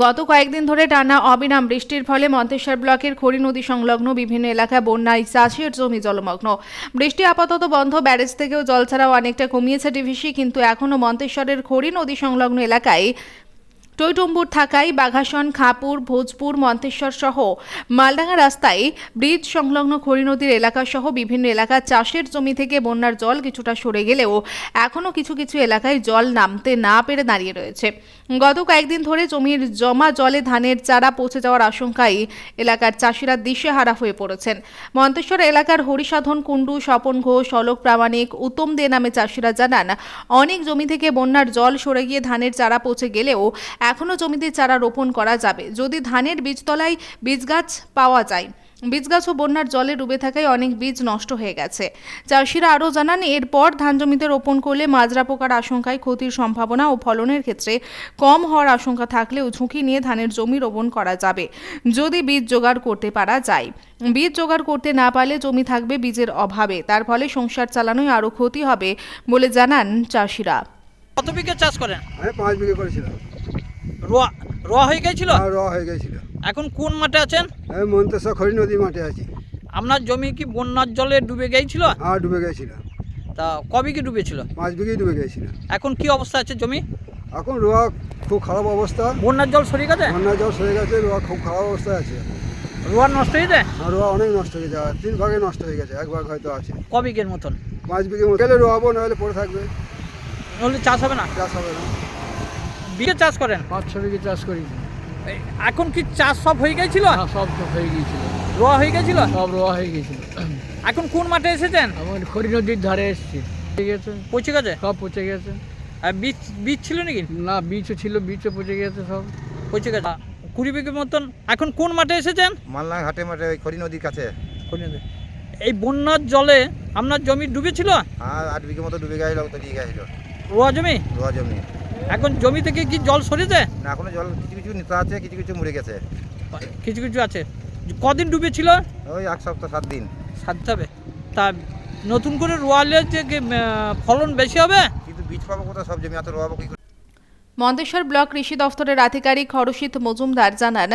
গত কয়েকদিন ধরে টানা অবিরাম বৃষ্টির ফলে মন্তেশ্বর ব্লকের খড়ি নদী সংলগ্ন বিভিন্ন এলাকা বন্যায় চাষের জমি জলমগ্ন। বৃষ্টি আপাতত বন্ধ, ব্যারেজ থেকেও জল ছাড়াও অনেকটা কমিয়েছে ডিভিসি, কিন্তু এখনও মন্তেশ্বরের খড়ি নদী সংলগ্ন এলাকায় টইটুম্বুর থাকায় বাঘাসন, খাপুর, ভোজপুর, মন্তেশ্বর সহ মালডাঙ্গা রাস্তায় ব্রিজ সংলগ্ন খড়ি নদীর এলাকা সহ বিভিন্ন এলাকার চাষের জমি থেকে বন্যার জল কিছুটা সরে গেলেও এখনও কিছু কিছু এলাকায় জল নামতে না পেরে দাঁড়িয়ে রয়েছে। গত কয়েকদিন ধরে জমির জমা জলে ধানের চারা পচে যাওয়ার আশঙ্কায় এলাকার চাষিরা দিশেহারা হয়ে পড়েছেন। মন্তেশ্বর এলাকার হরিসাধন কুণ্ডু, স্বপন ঘোষ, অলোক প্রামাণিক, উত্তম দে নামে চাষিরা জানান, অনেক জমি থেকে বন্যার জল সরে গিয়ে ধানের চারা পচে গেলেও এখনও জমিতে চারা রোপণ করা যাবে যদি ধানের বীজতলায় বীজ গাছ পাওয়া যায়। বীজ গাছও বন্যার জলে ডুবে থাকায় অনেক বীজ নষ্ট হয়ে গেছে। চাষিরা আরও জানান, এরপর ধান জমিতে রোপণ করলে মাজরা পোকার আশঙ্কায় ক্ষতির সম্ভাবনা ও ফলনের ক্ষেত্রে কম হওয়ার আশঙ্কা থাকলেও ঝুঁকি নিয়ে ধানের জমি রোপণ করা যাবে যদি বীজ জোগাড় করতে পারা যায়। বীজ জোগাড় করতে না পারলে জমি থাকবে বীজের অভাবে, তার ফলে সংসার চালানোয় আরও ক্ষতি হবে বলে জানান চাষিরা। কত বিঘা চাষ করেন? আমি 5 বিঘা করেছিলাম। রোয়া হয়ে গেছিল? আর রোয়া হয়ে গেছিল। এখন কোন মাঠে আছেন? আমি মন্তেশ্বর খড়ি নদী মাঠে আছি। আপনার জমি কি বন্যার জলে ডুবে গিয়েছিল? আর ডুবে গেছিল। তা কবে কি ডুবেছিল? 5 বিঘাই ডুবে গেছিল। এখন কি অবস্থা আছে জমি? এখন রোয়া খুব খারাপ অবস্থা। বন্যার জল সরে গেছে? বন্যার জল সরে গেছে, রোয়া খুব খারাপ অবস্থায় আছে। রোয়া নষ্ট হয়ে যায়? আর রোয়া অনেক নষ্ট হয়ে গেছে, 3 ভাগে নষ্ট হয়ে গেছে, 1 ভাগ হয়তো আছে। ক বিঘের মতন? 5 বিঘের মতো গেলে রোয়াবো, নাহলে পড়ে থাকবে, নইলে চাষ হবে না। চাষ হবে না। বিঘে চাষ করেন? 5-6 বিঘে চাষ করি। এখন কি চাষ সব হয়ে গেছিল? সব হয়ে গিয়েছিল, রোয়া হয়ে গেছিল? সব রোয়া হয়ে গিয়েছিল। এখন কোন মাঠে এসেছেন? আমার খড়ি নদীর ধারে এসেছি। পচে গেছে, পচে গেছে? সব পচে গেছে। আর বীজ বীজ ছিল নাকি? না, বীজও ছিল, বীজও পচে গেছে সব। পচে গেছে। 20 বিঘের মতন। এখন কোন মাঠে এসেছেন? মালনা ঘাটে মাঠে ওই খড়ি নদীর কাছে। এই বন্যার জলে আপনার জমি ডুবেছিল? আর 8 বিঘে মতো ডুবে গেছিল, তলিয়ে গেছিল। রোয়া জমি? রোয়া জমি। এখন জমি থেকে কি জল সরেছে? না, এখনো জল কিছু কিছু নিতে আছে, কিছু কিছু মরে গেছে। কিছু কিছু আছে। কদিন ডুবেছিল? ওই 1 সপ্তাহ 7 দিন। সারতে হবে। তা নতুন করে রোয়ালে যে ফলন বেশি হবে? কিন্তু বীজ পাবো কোথায়, সব জমি এত রোয়াবো কি করে? মন্তেশ্বর ব্লক কৃষি দফতরের আধিকারিক হরষিত মজুমদার জানান,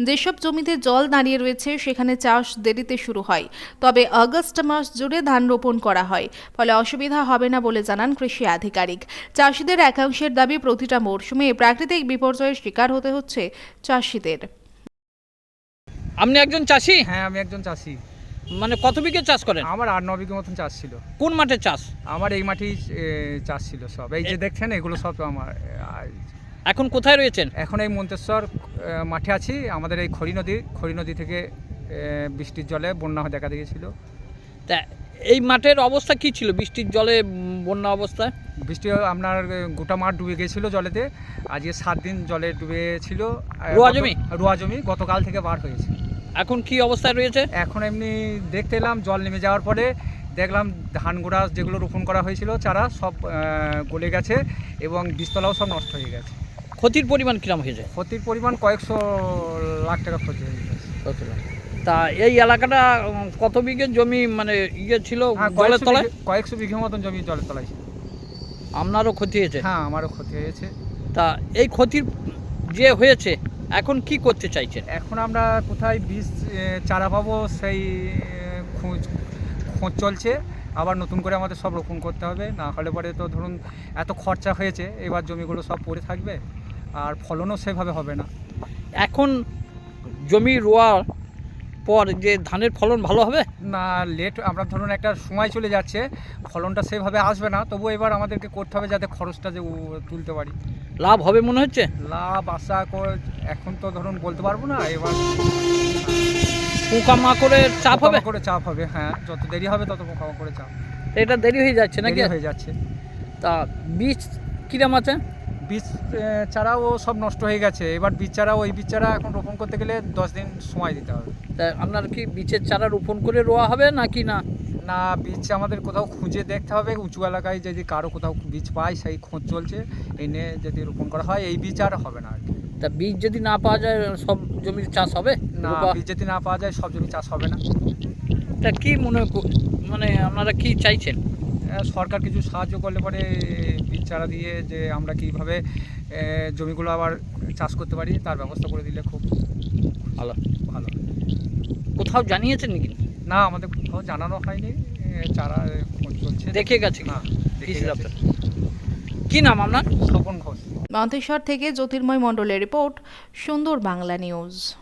যেসব জমিতে জল দাঁড়িয়ে রয়েছে সেখানে চাষ দেরিতে শুরু হয়, তবে আগস্ট মাস জুড়ে ধান রোপণ করা হয়, ফলে অসুবিধা হবে না বলে জানান কৃষি আধিকারিক। চাষিদের একাংশের দাবি, প্রতিটা মরশুমে প্রাকৃতিক বিপর্যয়ের শিকার হতে হচ্ছে চাষিদের। আপনি একজন চাষি? হ্যাঁ, আমি একজন চাষি। মানে কত বিঘে চাষ করেন? আমার 8-9 বিঘে মতন চাষ ছিল। কোন মাঠে চাষ? আমার এই মাঠেই চাষ ছিল সব। এই যে দেখছেন, এগুলো সব আমার। এখন কোথায় রয়েছেন? এখন এই মন্তেশ্বর মাঠে আছি। আমাদের এই খড়ি নদী থেকে বৃষ্টির জলে বন্যা দেখা দিয়েছিল। তা এই মাঠের অবস্থা কি ছিল বৃষ্টির জলে বন্যা অবস্থায়? বৃষ্টি আপনার গোটা মাঠ ডুবে গিয়েছিল জলেতে। আজকে 7 দিন জলে ডুবে ছিল। রোয়া জমি গতকাল থেকে বার হয়েছে। এখন কি অবস্থায় রয়েছে? এখন এমনি দেখতে এলাম, জল নেমে যাওয়ার পরে দেখলাম ধান গোড়া যেগুলো রোপণ করা হয়েছিল চারা সব গলে গেছে এবং বীজতলাও সব নষ্ট হয়ে গেছে। ক্ষতির পরিমাণ কিরম হয়েছে? ক্ষতির পরিমাণ কয়েকশো লাখ টাকা ক্ষতি হয়ে গেছে। তা এই এলাকাটা কত বিঘে জমি মানে ছিল জলের তলায়? কয়েকশো বিঘে মতন জমি জলের তলায় ছিল। আপনারও ক্ষতি হয়েছে? হ্যাঁ, আমারও ক্ষতি হয়েছে। তা এই ক্ষতির যে হয়েছে এখন কি করতে চাইছেন? এখন আমরা কোথায় বীজ চারা পাবো সেই খোঁজ চলছে। আবার নতুন করে আমাদের সব রোপণ করতে হবে, না হলে পরে তো ধরুন এত খরচা হয়েছে, এবার জমিগুলো সব পড়ে থাকবে আর ফলনও সেভাবে হবে না। এখন জমি রোয়ার পর যে ধানের ফলন ভালো হবে না, লেট আমরা ধরুন একটা সময় চলে যাচ্ছে, ফলনটা সেভাবে আসবে না। তবু এবার আমাদেরকে করতে হবে যাতে খরচটা যে তুলতে পারি। লাভ হবে মনে হচ্ছে? লাভ আশা এখন তো ধরুন বলতে পারবো না। এবার পোকামাকড়ের চাপ হবে? চাপ হবে, হ্যাঁ। যত দেরি হবে তত পোকামাকড়ের চাপ। এটা দেরি হয়ে যাচ্ছে নাকি? হয়ে যাচ্ছে। তা বীজ কিরম আছে? বীজ চারাও সব নষ্ট হয়ে গেছে। এবার বীজ চারা, ওই বীজ চারা এখন রোপণ করতে গেলে 10 দিন সময় দিতে হবে। তা আপনার কি বীজের চারা রোপণ করে রোয়া হবে নাকি না? না, বীজ আমাদের কোথাও খুঁজে দেখতে হবে। উঁচু এলাকায় যদি কারো কোথাও বীজ পায়, সেই খোঁজ চলছে, এনে যদি রোপণ করা হয় এই বীজ আর হবে না আর কি। তা বীজ যদি না পাওয়া যায় সব জমির চাষ হবে না, বীজ যদি না পাওয়া যায় সব জমি চাষ হবে না। তা কি মানে আপনারা কি চাইছেন? সরকার কিছু সাহায্য করলে পরে বীজ চারা দিয়ে যে আমরা কীভাবে জমিগুলো আবার চাষ করতে পারি, তার ব্যবস্থা করে দিলে খুব ভালো। ভালো। কোথাও জানিয়েছেন নাকি? না, আমাদের কোথাও জানানো হয়নি, চারা খোঁজ চলছে। দেখে গেছে না, দেখে কৃষি গেছে। দপ্তর। কি নাম আপনার? স্বপন ঘোষ। মন্তেশ্বর থেকে জ্যোতির্ময় মণ্ডলের রিপোর্ট, সুন্দর বাংলা নিউজ।